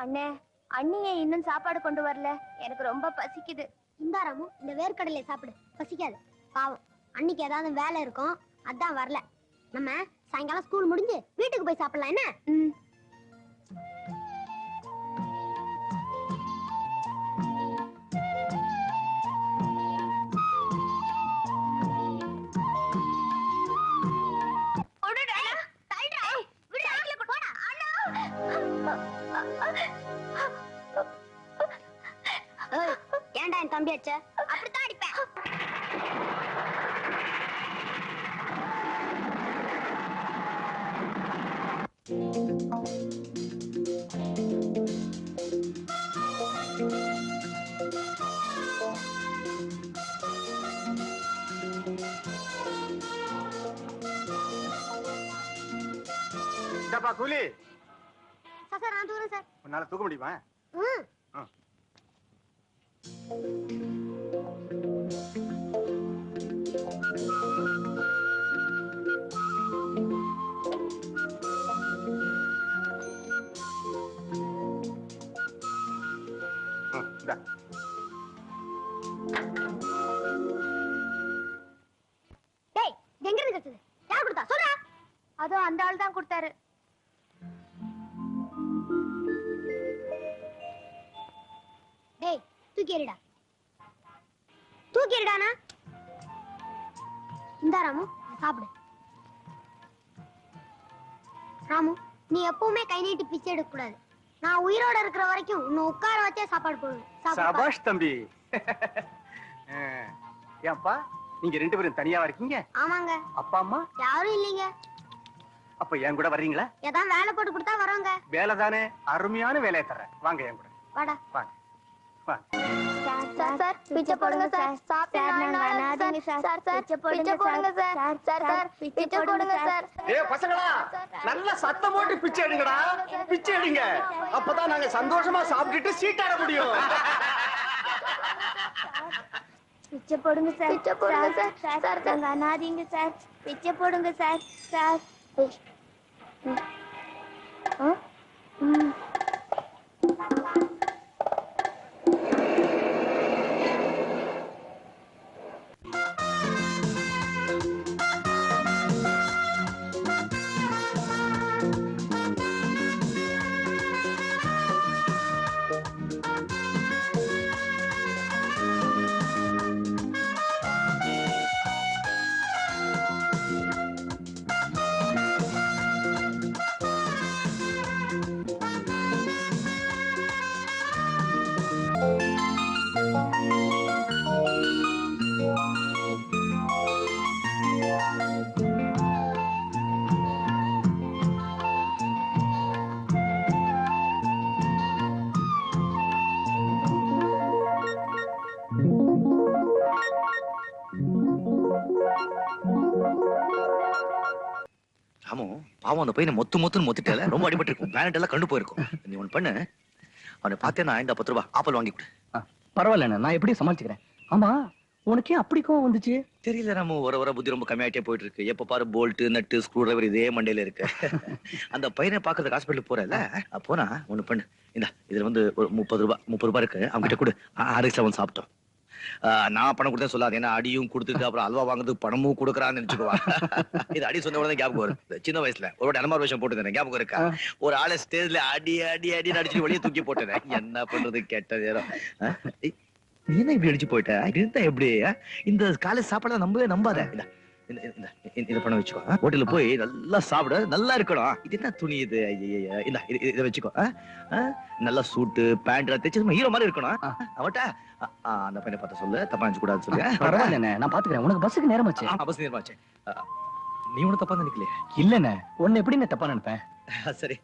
அண்ணே, அண்ணியே இன்னும் சாப்பாடு கொண்டு வரல. எனக்கு ரொம்ப பசிக்குது. இந்தா ராமு, இந்த வேர்க்கடலை சாப்பிடு, பசிக்காது. பாவம், அன்னைக்கு ஏதாவது வேலை இருக்கும், அதான் வரல. நம்ம சாயங்காலம் ஸ்கூல் முடிஞ்சு வீட்டுக்கு போய் சாப்பிடலாம் என்ன? ஏன்டா என் தம்பி அச்ச அப்படித்தான் அடிப்பேன். கூலி சார் நான் தூரம் சார். உன்னால தூக்க முடியுமா? டேய், எங்க இருந்து கிடைச்சது? யார் கொடுத்தா சொல்றா? அதோ அந்த ஆள் தான் கொடுத்தாரு. டேய், தூக்கி எறிடா. தூக்கி எறிடானா? இந்தா ராமு, சாப்பிடு. ராமு, நீ எப்பவுமே கை நீட்டி பிச்சை எடுக்க கூடாது. நான் உயிரோட இருக்கிற வரைக்கும் உன்னை உட்கார வச்சே சாப்பாடு போடுவேன். சபாஷ் தம்பி. ஏன்பா நீங்க ரெண்டு பேரும் தனியாவா இருக்கீங்க? ஆமாங்க. அப்பா அம்மா யாரும் இல்லைங்க. அப்ப என் கூட வர்றீங்களா? ஏதாவது வேலை போட்டு கொடுத்தா வரோங்க. வேலை தானே, அருமையான வேலையை தர்றேன். வாங்க என் கூட. வாடா. வாங்க வாங்க. சார் பிச்சை போடுங்க சார். பிச்சை போடுங்க சார். பிச்சை போடுங்க சார். ஏய் பசங்களா, நல்ல சத்தம் போட்டு பிச்சை எடுங்கடா. பிச்சை எடுங்க, அப்பதான் நாங்க சந்தோஷமா சாப்பிட்டுட்டு சீட்டாட முடியும். பிச்சை போடுங்க சார். பிச்சை போடுங்க சார். சார் நாங்க அனாதீங்க சார். பிச்சை போடுங்க சார். சார் ராமு, பாவம் அந்த பையனை மொத்துன்னு மொத்திட்டால ரொம்ப அடிபட்டு இருக்கும். பிளானட் எல்லாம் கண்டு போயிருக்கும். நீ ஒண்ணு பண்ணு, அவனை பார்த்தேன்னா இந்த 10 ரூபாய் ஆப்பிள் வாங்கி கொடு. பரவாயில்ல, நான் எப்படி சமாளிச்சுக்கிறேன். ஆமா, உனக்கே அப்படி கோவம் வந்துச்சு? தெரியல ராமு, வர புத்தி ரொம்ப கம்மியாயிட்டே போயிட்டு இருக்கு. எப்ப பாரு போல்ட் நட்டு ஸ்க்ரூ டிரைவர் இதே மண்டையில இருக்கு. அந்த பையனை பாக்குறதுக்கு ஹாஸ்பிட்டல் போறல, போனா ஒண்ணு பண்ணு, இந்த இதுல வந்து ஒரு 30 ரூபாய் இருக்கு, அவங்க கிட்ட கொடு. ஆர்எக்ஸ்ல வந்து சாப்பிட்டோம். நான் பணம் கொடுத்தேன் சொல்லாது, ஏன்னா அடியும் கொடுத்துட்டு அப்புறம் அல்வா வாங்குறதுக்கு பணமும் கொடுக்குறான்னு நினைச்சுக்குவா. இது அடி சொன்ன உடனே ஞாபகம் வரும். சின்ன வயசுல ஒரு அனுமார் வேஷம் போட்டு ஞாபகம் இருக்கா? ஒரு ஆளை ஸ்டேஜ்ல அடி அடி அடி அடிச்சு வெளியே தூக்கி போட்டேன். என்ன பண்றது, கெட்ட நேரம். நீ என்ன இப்படி அடிச்சு போயிட்ட? இருந்தா எப்படி? இந்த காலேஜ் சாப்பாடு நம்பாத. இத பண்ண வச்சுக்கோ. ஹோட்டல்ல போய் நல்லா சாப்பிட, நல்லா இருக்கணும். இது என்ன துணி இது? இல்ல இத வச்சுக்கோ. நல்லா சூட்டு பேண்ட் தைச்சு ஹீரோ மாதிரி இருக்கணும். அவட்ட அந்த பையனை பார்த்து சொல்லு, தப்பா நினைச்சு கூடாது சொல்லு. பரவாயில்ல, நான் பாத்துக்கிறேன். உனக்கு பஸ்ஸுக்கு நேரமாச்சு. பஸ் நேரமாச்சு. நீ ஒண்ணு தப்பா நினைக்கலையே? இல்லண்ணே, உன்னை எப்படி நான் தப்பா நினைப்பேன்? சரி,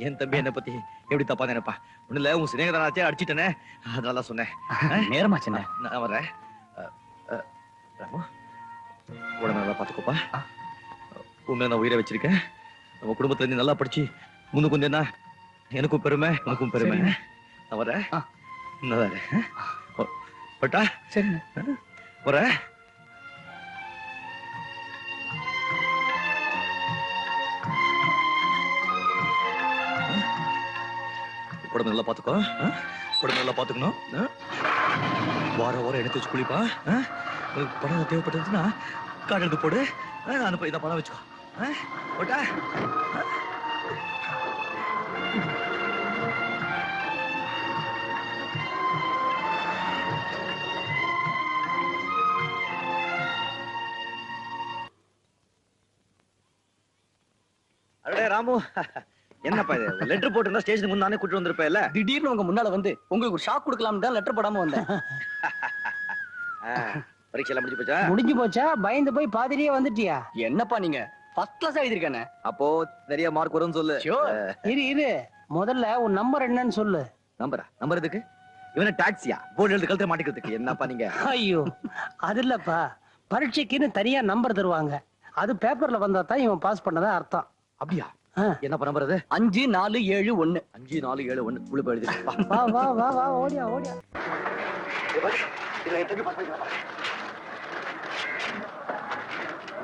என் தம்பி என்ன பத்தி எப்படி தப்பா நினைப்பா? ஒண்ணு இல்ல, உன் சிநேகிதனாச்சே அடிச்சிட்டனே, அதனால சொன்னேன். நேரமாச்சுண்ணே, நான் வரேன். ராமு, உடனே நல்லா பாத்துக்கோப்பா. உண்மையில நான் உயிரை வச்சிருக்கேன். நம்ம குடும்பத்துல இருந்து நல்லா படிச்சு முன்னுக்கு வந்தேன்னா எனக்கும் பெருமை, உனக்கும் பெருமை. நான் வரேன். நல்லா பட்டா. சரி வரேன். உடம்பு நல்லா பாத்துக்கோ. உடம்பு நல்லா பாத்துக்கணும். வாரம் வாரம் எடுத்து வச்சு குளிப்பா. உனக்கு பணம் தேவைப்பட்டதுன்னா கார்டு எடுத்து போடு. அனுப்ப இதை பணம் வச்சுக்கோ. போட்டா அடே ராமு, என்னப்பா இது? லெட்டர் போட்டு ஸ்டேஷனுக்கு முன்னானே கூட்டு வந்திருப்பேன்ல. திடீர்னு உங்க முன்னால வந்து உங்களுக்கு ஒரு ஷாக் கொடுக்கலாம் தான் லெட்டர் போடாம வந்தேன். பரீட்சை எல்லாம் முடிஞ்சு போச்சா? முடிஞ்சு போச்சா? பயந்து போய் பாதிரியே வந்துட்டியா? என்னப்பா நீங்க ஃபர்ஸ்ட் கிளாஸ் எழுதிருக்கானே. அப்போ நிறைய மார்க் வரும்னு சொல்லு. இரு முதல்ல உன் நம்பர் என்னன்னு சொல்லு. நம்பர் எதுக்கு? இவன டாக்ஸியா? போர்டு எழுதி கழுத்த மாட்டிக்கிறதுக்கு? என்னப்பா நீங்க? ஐயோ அது இல்லப்பா, பரீட்சைக்குன்னு தனியா நம்பர் தருவாங்க. அது பேப்பர்ல வந்தா தான் இவன் பாஸ் பண்ணதா அர்த்தம். அப்படியா? என்னப்பா நம்பர் அது? 5471. 5471 உள்ள எழுதி. வா வா வா வா ஓடியா ஓடியா.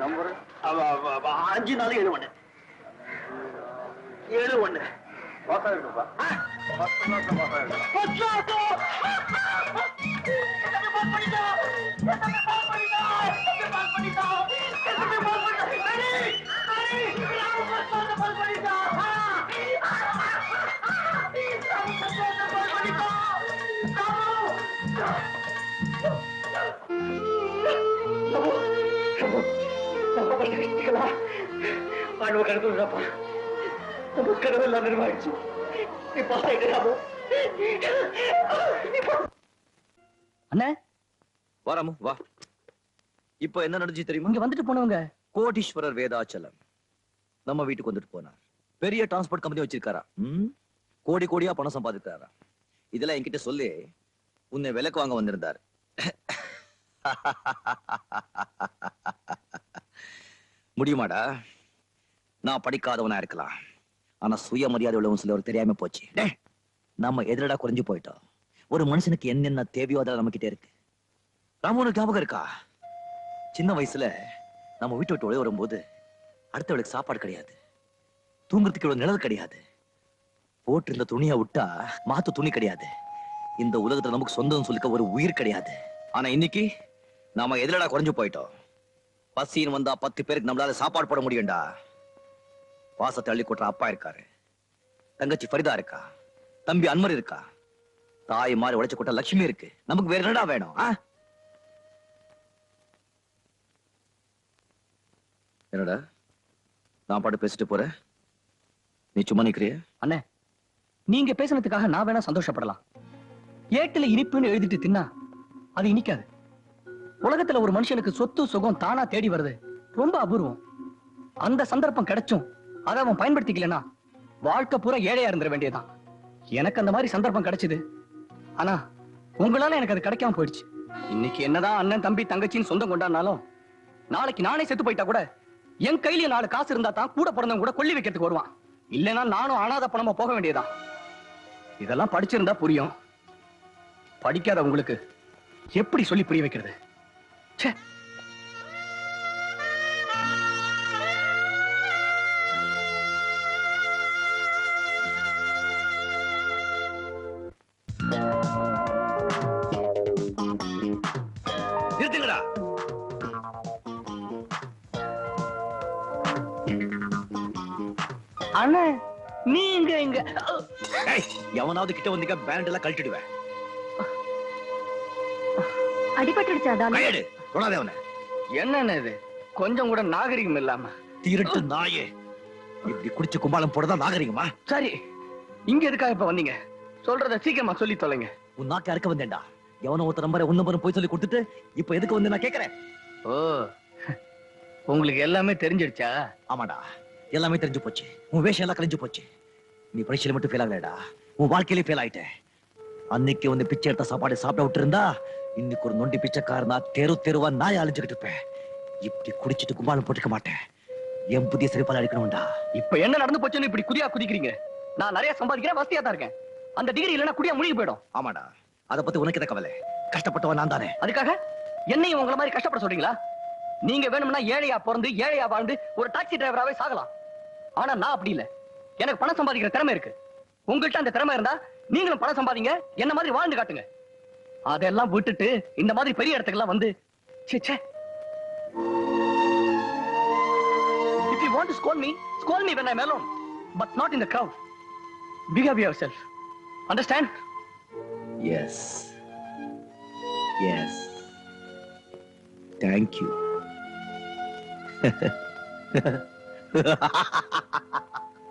நம்பர் 5471 71 பாஸ் ஆயிருப்பா. அண்ணே வா ராமு வா. இப்ப என்ன நடந்துச்சு தெரியுமா? இங்க வந்துட்டு போனவங்க கோடீஸ்வரர் வேதாச்சலம் நம்ம வீட்டுக்கு வந்துட்டு போனார். பெரிய டிரான்ஸ்போர்ட் கம்பெனி வச்சிருக்காரா. கோடி கோடியா பணம் சம்பாதிக்கிறாரா. இதெல்லாம் என்கிட்ட சொல்லி உன்னை விலைக்கு வாங்க வந்திருந்தார். முடியுமாடா? நான் படிக்காதவனா இருக்கலாம், ஆனா சுயமரியாதை உள்ளவன் சிலவர் தெரியாம போச்சு. நம்ம எதிரடா குறைஞ்சு போயிட்டோம். ஒரு மனுஷனுக்கு என்னென்ன தேவையோ அதெல்லாம் நம்ம கிட்டே இருக்கு. ராமனுக்கு ஞாபகம் இருக்கா? சின்ன வயசுல நம்ம வீட்டை விட்டு ஒளி வரும்போது அடுத்தவளுக்கு சாப்பாடு கிடையாது, தூங்குறதுக்கு இவ்வளவு நிழல் கிடையாது, போட்டு இருந்த துணியை விட்டா மாத்து துணி கிடையாது, இந்த உலகத்துல நமக்கு சொந்தம் சொல்லிக்க ஒரு உயிர் கிடையாது. ஆனா இன்னைக்கு நாம எதிரடா குறைஞ்சு போயிட்டோம். பசின்னு வந்தா 10 பேருக்கு நம்மளால சாப்பாடு போட முடியும்டா. வாசத்தை அள்ளி கொட்டுற அப்பா இருக்காரு, தங்கச்சி ஃபரிதா இருக்கா, தம்பி அன்வர் இருக்கா, தாய் மாறி உழைச்சு கொட்ட லட்சுமி இருக்கு. நமக்கு வேற என்னடா வேணும்? என்னடா நான் பாட்டு பேசிட்டு போறேன், நீ சும்மா நிக்கிறிய? அண்ணே நீங்க பேசுனதுக்காக நான் வேணா சந்தோஷப்படலாம். ஏட்டுல இனிப்புன்னு எழுதிட்டு தின்னா அது இனிக்காது. உலகத்துல ஒரு மனுஷனுக்கு சொத்து சுகம் தானா தேடி வருது ரொம்ப அபூர்வம். அந்த சந்தர்ப்பம் கிடைச்சும் அதை அவன் பயன்படுத்திக்கலனா வாழ்க்கை பூரா ஏழையா இருந்துட வேண்டியதான். எனக்கு அந்த மாதிரி சந்தர்ப்பம் கிடைச்சது, ஆனா உங்களால எனக்கு அது கிடைக்காம போயிடுச்சு. இன்னைக்கு என்னதான் அண்ணன் தம்பி தங்கச்சின்னு சொந்தம் கொண்டாடினாலும் நாளைக்கு நானே செத்து போயிட்டா கூட என் கையில 4 காசு இருந்தா தான் கூட பிறந்தவங்க கூட கொல்லி வைக்கிறதுக்கு வருவான். இல்லைன்னா நானும் அனாதை பணமா போக வேண்டியதான். இதெல்லாம் படிச்சிருந்தா புரியும், படிக்காத உங்களுக்கு எப்படி சொல்லி புரிய வைக்கிறது? ச்சே. நிறுத்துங்கடா. அண்ணே நீ இங்க எவனாவது கிட்ட வந்தீங்க பேண்ட் எல்லாம் கழட்டிடுவேன். அடிபட்டுடுச்சா கையெடு, தொடாதே அவனை. என்ன இது கொஞ்சம் கூட நாகரிகம் இல்லாம? திருட்டு நாயே, இப்படி குடிச்சு கும்பாலம் போடுறதா நாகரிகமா? சரி இங்க எதுக்காக இப்ப வந்தீங்க? சொல்றத சீக்கிரமா சொல்லி தொலைங்க. உன் நாக்கு அறுக்க வந்தேன்டா. எவனோ ஒருத்தர் நம்பரை உன் நம்பரும் போய் சொல்லி கொடுத்துட்டு இப்ப எதுக்கு வந்து நான் கேக்குறேன்? ஓ உங்களுக்கு எல்லாமே தெரிஞ்சிடுச்சா? ஆமாடா, எல்லாமே தெரிஞ்சு போச்சு. உன் வேஷம் எல்லாம் கழிஞ்சு போச்சு. நீ பரீட்சையில மட்டும் ஃபெயில் ஆகலடா, உன் வாழ்க்கையிலே ஃபெயில் ஆயிட்ட. அன்னைக்கு வந்து பிச்சை எடுத்த சாப்பாடு சாப்பிட விட்டு இருந்தா இன்னைக்கு ஒரு நொண்டி பிச்சைக்காரனா தெரு தெருவா நாய் அழிஞ்சுக்கிட்டு இருப்பேன். இப்படி குடிச்சிட்டு கும்பாலம் போட்டுக்க மாட்டேன். என் புதிய சிறைப்பால் அடிக்கணும்டா. இப்ப என்ன நடந்து போச்சுன்னு இப்படி குதியா குதிக்கிறீங்க? நான் நிறைய சம்பாதிக்கிறேன், வசதியா தான் இருக்கேன். அந்த டிகிரி இல்லைன்னா குடியா முழுகி போயிடும். ஆமாடா, அதை பத்தி உனக்கு எதை கவலை? கஷ்டப்பட்டவன் நான் தானே. அதுக்காக என்னையும் உங்களை மாதிரி கஷ்டப்பட சொல்றீங்களா? நீங்க வேணும்னா ஏழையா பிறந்து ஏழையா வாழ்ந்து ஒரு டாக்ஸி டிரைவராவே சாகலாம். ஆனா நான் அப்படி இல்ல. எனக்கு பணம் சம்பாதிக்கிற திறமை இருக்கு. உங்கள்கிட்ட அந்த திறமை இருந்தா நீங்களும் பணம் சம்பாதிங்க, என்ன மாதிரி வாழ்ந்து காட்டுங்க. அதெல்லாம் விட்டுட்டு இந்த மாதிரி பெரிய இடத்துக்கெல்லாம் வந்து ச்சே ச்சே. If you want to scold me when I'm alone, but not in the crowd. Behave yourself. Understand? Yes. Yes. Thank you.